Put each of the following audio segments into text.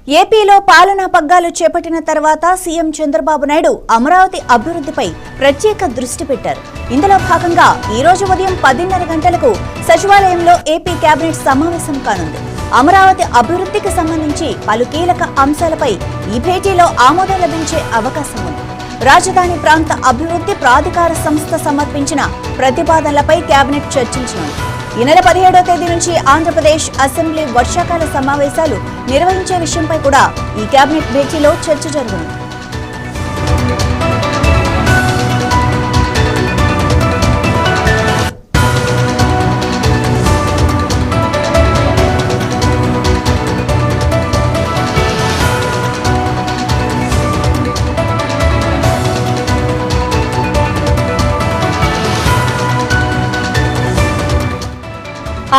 ఏపీలో పాలనా పగ్గాలు చేపట్టిన తర్వాత సీఎం చంద్రబాబు నాయుడు అమరావతి అభివృద్ధిపై ప్రత్యేక దృష్టి పెట్టారు. ఇందులో భాగంగా ఈ రోజు ఉదయం 10:30 గంటలకు సచివాలయంలో ఏపీ కేబినెట్ సమావేశం కానుంది. అమరావతి అభివృద్ధికి సంబంధించి పలు కీలక అంశాలపై ఈ భేటీలో ఆమోదం లభించే అవకాశం ఉంది. రాజధాని ప్రాంత అభివృద్ధి ప్రాధికార సంస్థ సమర్పించిన ప్రతిపాదనలపై కేబినెట్ చర్చించనుంది. ఈ నెల 17వ తేదీ నుంచి ఆంధ్రప్రదేశ్ అసెంబ్లీ వర్షాకాల సమావేశాలు నిర్వహించే విషయంపై కూడా ఈ కేబినెట్ భేటీలో చర్చ జరగనుంది.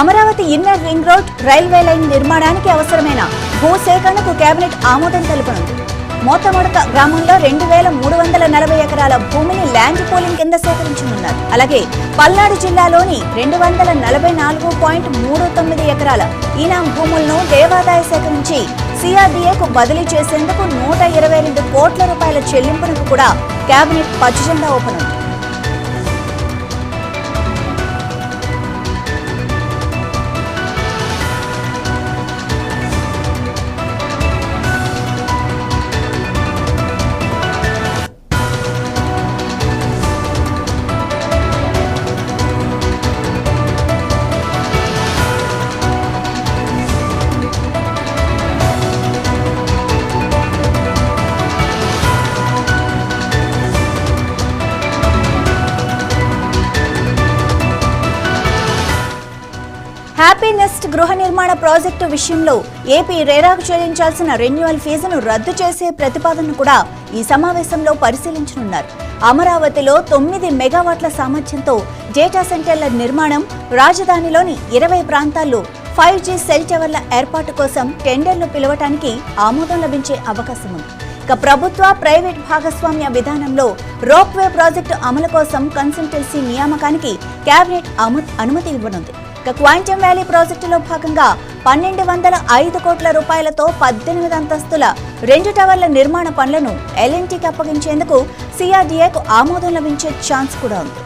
Amaravati inner ring road railway line నిర్మాణానికి అవసరమైన భూసేకరణకు కేబినెట్ ఆమోదం తెలుపనుంది. మోతముడక గ్రామంలో 2340 ఎకరాల భూమిని ల్యాండ్ పూలింగ్ కింద సేకరించనున్నారు. అలాగే పల్నాడు జిల్లాలోని 244.39 ఎకరాల ఈనాం భూములను దేవాదాయ శాఖ నుంచి సిఆర్డీఏకు బదిలీ చేసేందుకు 122 కోట్ల రూపాయల చెల్లింపునకు కూడా కేబినెట్ పచ్చజెండా ఊపనుంది. హ్యాపీ నెస్ట్ గృహ నిర్మాణ ప్రాజెక్టు విషయంలో ఏపీ రేరాకు చెల్లించాల్సిన రెన్యువల్ ఫీజును రద్దు చేసే ప్రతిపాదనను కూడా ఈ సమావేశంలో పరిశీలించనున్నారు. అమరావతిలో 9 మెగావాట్ల సామర్థ్యంతో డేటా సెంటర్ల నిర్మాణం, రాజధానిలోని 20 ప్రాంతాల్లో 5G సెల్ టవర్ల ఏర్పాటు కోసం టెండర్లు పిలవటానికి ఆమోదం లభించే అవకాశం ఉంది. ఇక ప్రభుత్వ ప్రైవేట్ భాగస్వామ్య విధానంలో రోప్వే ప్రాజెక్టు అమలు కోసం కన్సల్టెన్సీ నియామకానికి కేబినెట్ అనుమతి ఇవ్వనుంది. క్వాంటమ్ వ్యాలీ ప్రాజెక్టులో భాగంగా 1205 కోట్ల రూపాయలతో 18 అంతస్తుల 2 టవర్ల నిర్మాణ పనులను ఎల్ఎన్టీకి అప్పగించేందుకు సిఆర్డీఏకు ఆమోదం లభించే ఛాన్స్ కూడా ఉంది.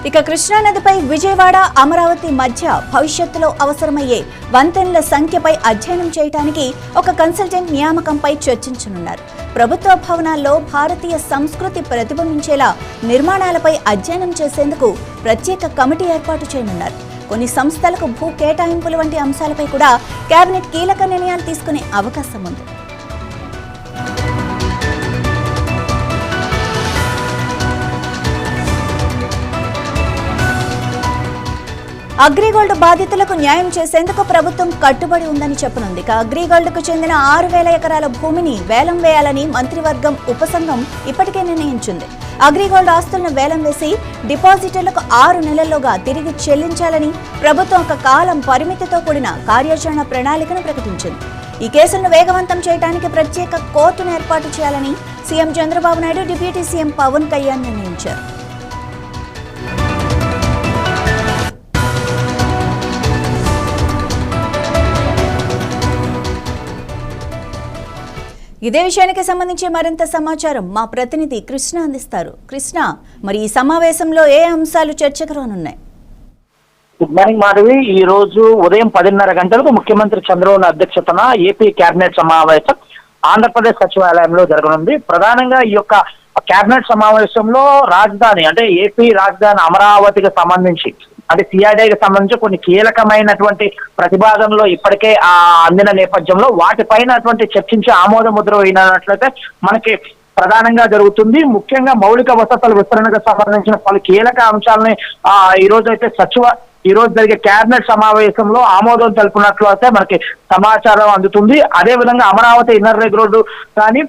ఇక కృష్ణానదిపై విజయవాడ అమరావతి మధ్య భవిష్యత్తులో అవసరమయ్యే వంతెనల సంఖ్యపై అధ్యయనం చేయడానికి ఒక కన్సల్టెంట్ నియామకంపై చర్చించనున్నారు. ప్రభుత్వ భవనాల్లో భారతీయ సంస్కృతి ప్రతిబింబించేలా నిర్మాణాలపై అధ్యయనం చేసేందుకు ప్రత్యేక కమిటీ ఏర్పాటు చేయనున్నారు. కొన్ని సంస్థలకు భూ కేటాయింపులు వంటి అంశాలపై కూడా కేబినెట్ కీలక నిర్ణయాలు తీసుకునే అవకాశం ఉంది. అగ్రిగోల్డ్ బాధితులకు న్యాయం చేసేందుకు ప్రభుత్వం కట్టుబడి ఉందని చెప్పనుంది. అగ్రిగోల్డ్కు చెందిన 6000 ఎకరాల భూమిని వేలం వేయాలని మంత్రివర్గం ఉపసంఘం ఇప్పటికే నిర్ణయించింది. అగ్రిగోల్డ్ ఆస్తులను వేలం వేసి డిపాజిటర్లకు 6 నెలల్లోగా తిరిగి చెల్లించాలని ప్రభుత్వం ఒక కాలం పరిమితితో కూడిన కార్యాచరణ ప్రణాళికను ప్రకటించింది. ఈ కేసులను వేగవంతం చేయడానికి ప్రత్యేక కోర్టును ఏర్పాటు చేయాలని CM Chandrababu Naidu deputy CM Pawan Kalyan నిర్ణయించారు. ఇదే విషయానికి సంబంధించి మరింత సమాచారం మా ప్రతినిధి కృష్ణ అందిస్తారు. కృష్ణ, మరి ఈ సమావేశంలో ఏ అంశాలు చర్చకు రానున్నాయి? Good morning Madhavi. ఈ రోజు ఉదయం 10:30 గంటలకు ముఖ్యమంత్రి చంద్రబాబు అధ్యక్షతన ఏపీ కేబినెట్ సమావేశం ఆంధ్రప్రదేశ్ సచివాలయంలో జరగనుంది. ప్రధానంగా ఈ యొక్క కేబినెట్ సమావేశంలో రాజధాని అంటే ఏపీ రాజధాని అమరావతికి సంబంధించి అంటే సిఆర్డీకి సంబంధించి కొన్ని కీలకమైనటువంటి ప్రతిపాదనలు ఇప్పటికే అందిన నేపథ్యంలో వాటిపైన చర్చించి ఆమోద ముద్ర అయినట్లయితే మనకి ప్రధానంగా జరుగుతుంది. ముఖ్యంగా మౌలిక వసతుల విస్తరణకు సంబంధించిన పలు కీలక అంశాలని ఈ రోజు జరిగే కేబినెట్ సమావేశంలో ఆమోదం తెలుపునట్లు అయితే మనకి సమాచారం అందుతుంది. అదే విధంగా అమరావతి ఇన్నర్ రింగ్ రోడ్డు కానీ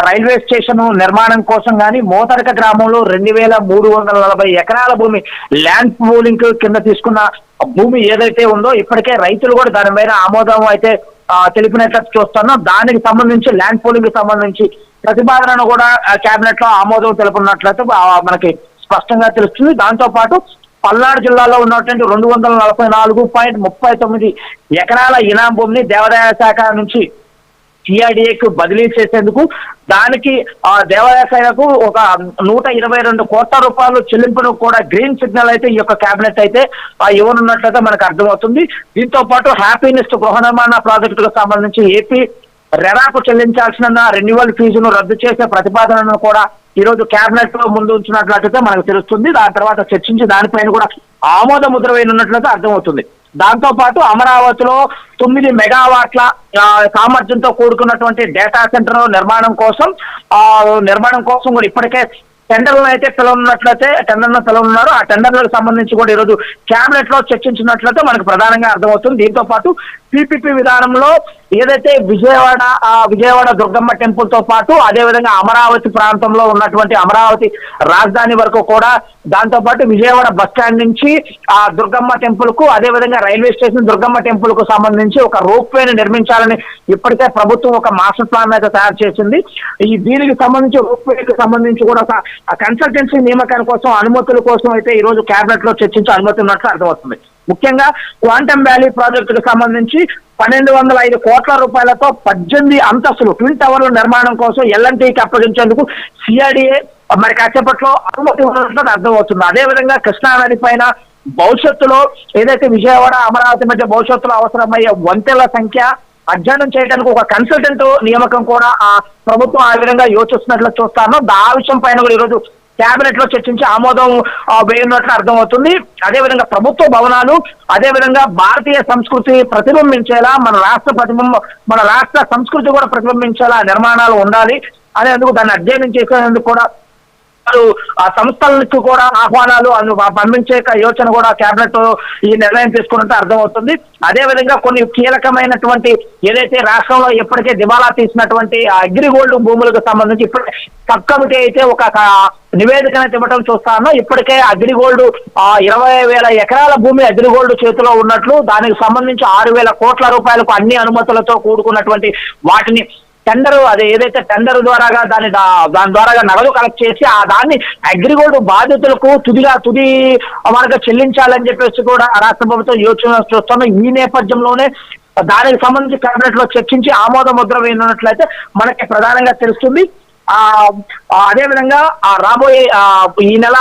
రైల్వే స్టేషన్ నిర్మాణం కోసం కానీ మోతరక గ్రామంలో 2340 ఎకరాల భూమి ల్యాండ్ పూలింగ్ కింద తీసుకున్న భూమి ఏదైతే ఉందో ఇప్పటికే రైతులు కూడా దాని మీద ఆమోదం అయితే తెలిపినట్లు చూస్తున్నాం. దానికి సంబంధించి ల్యాండ్ పూలింగ్ కి సంబంధించి ప్రతిపాదనను కూడా కేబినెట్ లో ఆమోదం తెలుపుతున్నట్లయితే మనకి స్పష్టంగా తెలుస్తుంది. దాంతో పాటు పల్నాడు జిల్లాలో ఉన్నటువంటి 244.39 ఎకరాల ఇనాం భూమిని దేవాదాయ శాఖ నుంచి సిఆర్డీఏకు బదిలీ చేసేందుకు దానికి దేవాదాయ శాఖకు ఒక 122 కోట్ల రూపాయలు చెల్లింపును కూడా గ్రీన్ సిగ్నల్ అయితే ఈ యొక్క కేబినెట్ అయితే ఇవ్వనున్నట్లయితే మనకు అర్థమవుతుంది. దీంతో పాటు హ్యాపీనెస్ట్ గృహ నిర్మాణ ప్రాజెక్టుకు సంబంధించి ఏపీ రెరాకు చెల్లించాల్సిన రెన్యువల్ ఫీజును రద్దు చేసే ప్రతిపాదనను కూడా ఈ రోజు కేబినెట్ లో ముందు ఉంచినట్లయితే మనకు తెలుస్తుంది. దాని తర్వాత చర్చించి దానిపైన కూడా ఆమోద ముద్ర వేయనున్నట్లయితే అర్థమవుతుంది. దాంతో పాటు అమరావతిలో 9 మెగావాట్ల సామర్థ్యంతో కూడుకున్నటువంటి డేటా సెంటర్ నిర్మాణం కోసం కూడా ఇప్పటికే టెండర్లను అయితే పిలవనున్నారు. ఆ టెండర్లకు సంబంధించి కూడా ఈరోజు కేబినెట్ లో చర్చించినట్లయితే మనకు ప్రధానంగా అర్థమవుతుంది. దీంతో పాటు పీపీపీ విధానంలో ఏదైతే విజయవాడ దుర్గమ్మ టెంపుల్ తో పాటు అదేవిధంగా అమరావతి ప్రాంతంలో ఉన్నటువంటి అమరావతి రాజధాని వరకు కూడా, దాంతో పాటు విజయవాడ బస్ స్టాండ్ నుంచి ఆ దుర్గమ్మ టెంపుల్ కు, అదేవిధంగా రైల్వే స్టేషన్ దుర్గమ్మ టెంపుల్ కు సంబంధించి ఒక రోప్ వేని నిర్మించాలని ఇప్పటికే ప్రభుత్వం ఒక మాస్టర్ ప్లాన్ అయితే తయారు చేసింది. దీనికి సంబంధించి రోప్ వేకి సంబంధించి కూడా ఒక కన్సల్టెన్సీ నియామకాల కోసం అనుమతుల కోసం అయితే ఈ రోజు కేబినెట్ లో చర్చించి అనుమతి ఉన్నట్లు అర్థమవుతుంది. ముఖ్యంగా క్వాంటమ్ వ్యాలీ ప్రాజెక్టుకు సంబంధించి 1205 కోట్ల రూపాయలతో 18 అంతస్తులు ట్విన్ టవర్ల నిర్మాణం కోసం ఎల్ఎన్టీకి అప్పగించేందుకు సిఆర్డీఏ మరి కాసేపట్లో అనుమతి ఉన్నట్లు అర్థమవుతుంది. అదేవిధంగా కృష్ణానది పైన భవిష్యత్తులో ఏదైతే విజయవాడ అమరావతి మధ్య భవిష్యత్తులో అవసరమయ్యే వంతెనల సంఖ్య అధ్యయనం చేయడానికి ఒక కన్సల్టెంట్ నియామకం కూడా ఆ ప్రభుత్వం ఆ విధంగా యోచిస్తున్నట్లు చూస్తాను. ఆ విషయం పైన కూడా ఈరోజు కేబినెట్ లో చర్చించి ఆమోదం వేయనున్నట్లు అర్థమవుతుంది. అదేవిధంగా ప్రభుత్వ భవనాలు, అదేవిధంగా భారతీయ సంస్కృతి ప్రతిబింబించేలా మన రాష్ట్ర సంస్కృతి కూడా ప్రతిబింబించేలా నిర్మాణాలు ఉండాలి అనేందుకు దాన్ని అధ్యయనం చేసేందుకు కూడా ఆ సంస్థలకు కూడా ఆహ్వానాలు పంపించే యోచన కూడా కేబినెట్ ఈ నిర్ణయం తీసుకున్నట్టు అర్థమవుతుంది. అదేవిధంగా కొన్ని కీలకమైనటువంటి ఏదైతే రాష్ట్రంలో ఇప్పటికే దివాలా తీసినటువంటి అగ్రిగోల్డ్ భూములకు సంబంధించి ఇప్పటికే సబ్ కమిటీ అయితే ఒక నివేదికను ఇవ్వడం చూస్తాను. ఇప్పటికే అగ్రిగోల్డ్ 20,000 ఎకరాల భూమి అగ్రిగోల్డ్ చేతిలో ఉన్నట్లు, దానికి సంబంధించి 6,000 కోట్ల రూపాయలకు అన్ని అనుమతులతో కూడుకున్నటువంటి వాటిని టెండర్ ఏదైతే టెండర్ ద్వారాగా దాని ద్వారా నగదు కలెక్ట్ చేసి దాన్ని అగ్రిగోల్డ్ బాధితులకు తుది మనకు చెల్లించాలని చెప్పేసి కూడా రాష్ట్ర ప్రభుత్వం యోచన చూస్తున్నాం. ఈ నేపథ్యంలోనే దానికి సంబంధించి కేబినెట్ లో చర్చించి ఆమోద ముద్ర వేయనున్నట్లయితే మనకి ప్రధానంగా తెలుస్తుంది. అదేవిధంగా రాబోయే ఈ నెల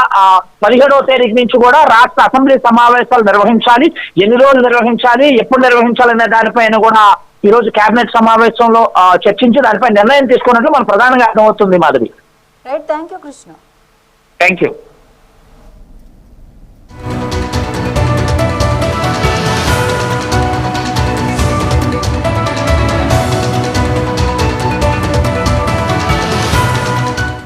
17వ తేదీ నుంచి కూడా రాష్ట్ర అసెంబ్లీ సమావేశాలు నిర్వహించాలి. ఎన్ని రోజులు నిర్వహించాలి, ఎప్పుడు నిర్వహించాలనే దానిపైన కూడా ఈ రోజు కేబినెట్ సమావేశంలో చర్చించి దానిపై నిర్ణయం తీసుకున్నట్లు మనకు ప్రధానంగా అర్థమవుతుంది. Madhavi, right, thank you Krishna. Thank you.